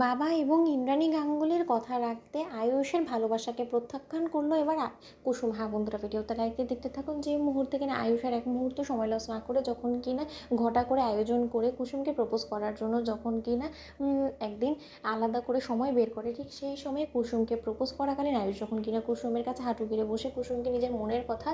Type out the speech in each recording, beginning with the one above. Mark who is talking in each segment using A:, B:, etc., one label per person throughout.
A: বাবা এবং ইন্দ্রাণী গাঙ্গুলির কথা রাখতে আয়ুষের ভালোবাসাকে প্রত্যাখ্যান করলো এবার কুসুম। হ্যাঁ বন্ধুরা, ভিডিওতে লাইক দিয়ে দেখতে থাকুন। যে মুহূর্তে কিনা আয়ুষের এক মুহূর্ত সময় লস না করে যখন কিনা ঘটা করে আয়োজন করে কুসুমকে প্রপোজ করার জন্য যখন কিনা একদিন আলাদা করে সময় বের করে, ঠিক সেই সময় কুসুমকে প্রপোজ করাকালীন আয়ুষ যখন কিনা কুসুমের কাছে হাঁটু গেড়ে বসে কুসুমকে নিজের মনের কথা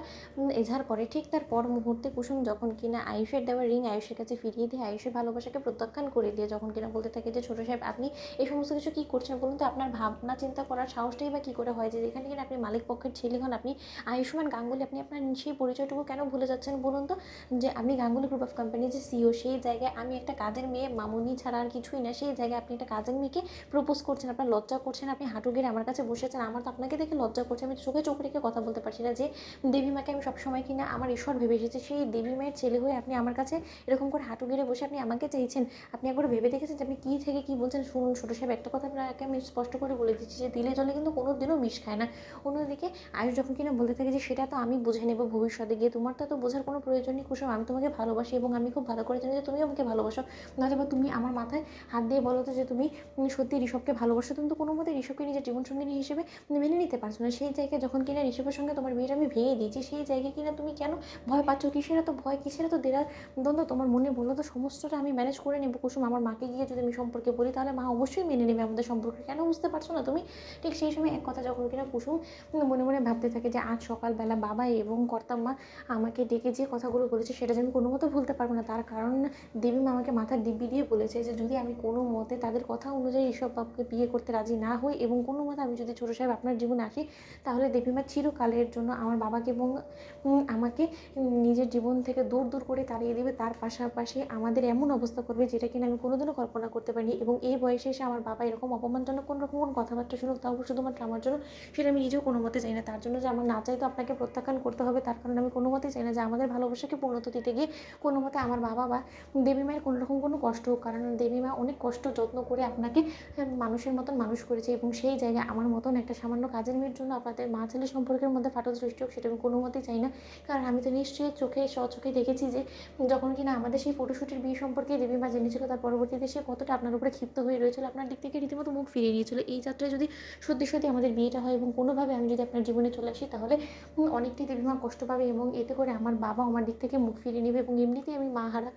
A: এজাহার করে, ঠিক তার পর মুহূর্তে কুসুম যখন কিনা আয়ুষের দেওয়া রিং আয়ুষের কাছে ফিরিয়ে দিয়ে আয়ুষের ভালোবাসাকে প্রত্যাখ্যান করে দিয়ে যখন কিনা বলতে থাকে যে ছোটো সাহেব আপনি এই সমস্ত কিছু কী করছেন বলুন তো? আপনার ভাবনা চিন্তা করার সাহসটাই বা কী করে হয় যে যেখানে কিনা আপনি মালিক পক্ষের ছেলে হন, আপনি আয়ুষ্মান গাঙ্গুলি, আপনি আপনার সেই পরিচয়টুকু কেন ভুলে যাচ্ছেন বলুন তো? যে আপনি গাঙ্গুলি গ্রুপ অফ কোম্পানি যে সিইও, সেই জায়গায় আমি একটা কাজের মেয়ে মামুনি ছাড়া আর কিছুই না, সেই জায়গায় আপনি একটা কাজের মেয়েকে প্রপোজ করছেন, আপনার লজ্জা করছেন, আপনি হাঁটু গেড়ে আমার কাছে বসেছেন। আমার তো আপনাকে দেখে লজ্জা করছে, আমি চোখে চোখ রেখে কথা বলতে পারছি না যে দেবী মাকে আমি সবসময় কিনা আমার ঈশ্বর ভেবে এসেছি, সেই দেবী মায়ের ছেলে হয়ে আপনি আমার কাছে এরকম করে হাঁটু গেড়ে বসে আপনি আমাকে চাইছেন। আপনি একবার ভেবে দেখেছেন যে আপনি কী থেকে কী বলছেন? শুনুন ছোটো সাহেব, একটা কথা আপনাকে আমি স্পষ্ট করে বলে দিচ্ছি যে দিলে জলে কিন্তু কোনো দিনও বিষ খায় না। অন্যদিকে আয়ুষ যখন কিনা বলতে থাকে যে সেটা তো আমি বুঝে নেবো ভবিষ্যতে গিয়ে, তোমার তো বোঝার কোনো প্রয়োজন নেই কুসুম, আমি তোমাকে ভালোবাসি এবং আমি খুব ভালো করে জানি যে তুমিও আমাকে ভালোবাসো। নয়তো বা তুমি আমার মাথায় হাত দিয়ে বলো তো যে তুমি সত্যি ঋষভকে ভালোবাসো, তুমি তো কোনো মতে ঋষভকে নিজের জীবনসঙ্গিনী হিসেবে মেনে নিতে পারছো না। সেই জায়গায় যখন কিনা ঋষভের সঙ্গে তোমার বিয়েটা আমি ভেঙে দিয়েছি, সেই জায়গায় কিনা তুমি কেন ভয় পাচ্ছ? কিসের এত ভয়, কিসের এত দ্বন্দ্ব তোমার মনে? বলো তো, সমস্তটা আমি ম্যানেজ করে নেবো কুসুম। আমার মাকে গিয়ে যদি আমি সম্পর্কে বলি তাহলে মা অবশ্যই মেনে নেবে আমাদের সম্পর্কে, কেন বুঝতে পারছো না তুমি? ঠিক সেই সময় এক কথা যখন কিনা কুসুম মনে মনে ভাবতে থাকে যে আজ সকালবেলা বাবা এবং কর্তাম্মা আমাকে ডেকে যে কথাগুলো বলেছে সেটা যে আমি কোনো মতো ভুলতে পারবো না। তার কারণ দেবী মা আমাকে মাথার দিব্যি দিয়ে বলেছে যে যদি আমি কোনো মতে তাদের কথা অনুযায়ী ঋষভ বাবুকে বিয়ে করতে রাজি না হই এবং কোনো মতে আমি যদি ছোটো সাহেব আপনার জীবনে আসি, তাহলে দেবীমা চিরকালের জন্য আমার বাবাকে এবং আমাকে নিজের জীবন থেকে দূর দূর করে তাড়িয়ে দেবে। তার পাশাপাশি আমাদের এমন অবস্থা করবে যেটা কিনা আমি কোনোদিনও কল্পনা করতে পারিনি। এবং এই বয়সে এসে আমার বাবা এরকম অপমানজনক কোনো রকম কোনো কথাবার্তা শুনুক, তাও শুধুমাত্র আমার জন্য, সেটা আমি নিজেও কোনো মতে চাই না। তার জন্য যে আমার না চাই তো আপনাকে প্রত্যাখ্যান করতে হবে, তার কারণে আমি কোনো মতেই চাই না যে আমাদের ভালোবাসাকে পূর্ণতা দিতে গিয়ে কোনো মতে আমার বাবা বা দেবী মায়ের কোনো রকম কোনো কষ্ট হোক। কারণ দেবী মা অনেক কষ্ট যত্ন করে আপনাকে মানুষের মতন মানুষ করেছে এবং সেই জায়গায় আমার মতন একটা সামান্য কাজের মেয়ের জন্য আপনাদের মা ছেলে সম্পর্কের মধ্যে ফাটল সৃষ্টি হোক, সেটা আমি কোনো মতেই চাই না। কারণ আমি তো নিশ্চয়ই স্বচোখে দেখেছি যে যখন কিনা আমাদের সেই ফটোশ্যুটের বিয়ে সম্পর্কে দেবী মা জেনেছিল, তার পরবর্তীতে সে কতটা আপনার উপরে ক্ষিপ্ত হয়ে রয়েছিল, আপনার দিক থেকে রীতিমতো মুখ ফিরিয়ে নিয়েছিল। এই যাত্রায় যদি সত্যি সত্যি আমাদের বিয়েটা হয় এবং কোনোভাবে আমি যদি আপনার জীবনে চলে আসি, তাহলে অনেকটাই দেবী মা কষ্ট পাবে এবং এতে করে আমার বাবা আমার দিক থেকে মুখ ফিরিয়ে নেবে এবং এমনিতেই আমি মা হারা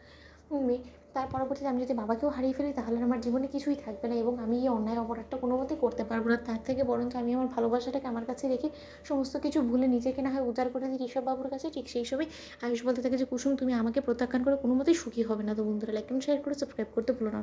A: মেয়ে। তার পরবর্তীতে আমি যদি বাবাকেও হারিয়ে ফেলি তাহলে আমার জীবনে কিছুই থাকবে না এবং আমি এই অন্যায় অপরাধটা কোনো মতেই করতে পারবো না। তার থেকে বরঞ্চ আমি আমার ভালোবাসাটাকে আমার কাছে রেখে সমস্ত কিছু ভুলে নিজেকে না হয় উজাড় করে দিই ঋষভবাবুর কাছে। ঠিক সেই সময় আয়ুষ বলতে থাকে যে কুসুম, তুমি আমাকে প্রত্যাখ্যান করে কোনো মতেই সুখী হবে না। তো বন্ধুরা, লাইক এবং শেয়ার করে সাবস্ক্রাইব করতে ভুলো না।